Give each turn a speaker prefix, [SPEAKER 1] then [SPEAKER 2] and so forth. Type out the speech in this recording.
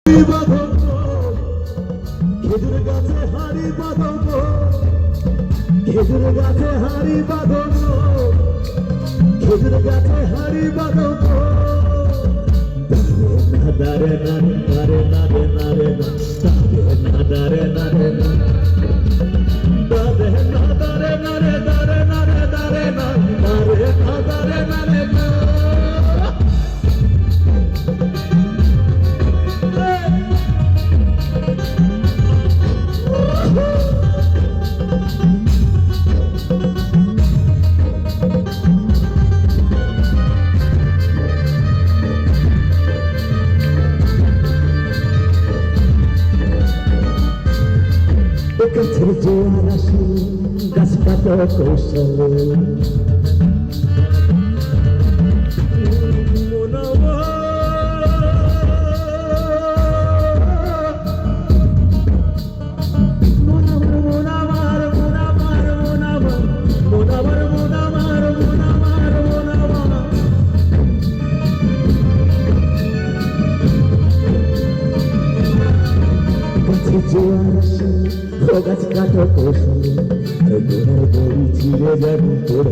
[SPEAKER 1] খেজুর গাছে হাড়ি বাঁধবো, খেজুর গাছে হাড়ি বাঁধবো, খেজুর গাছে হাড়ি বাঁধবো। দারে না দারে না রে না রে না দারে না দারে না রে না দারে না দারে না রে দারে না রে দারে না দারে না দারে না রে না। গাছের জোয়ার আসে গাছ কাটা কৌশলে জোয়ার আসে ও গাছ কাটা কৌশলে আর গোড়ার দড়ি ছিঁড়ে যাবে তোর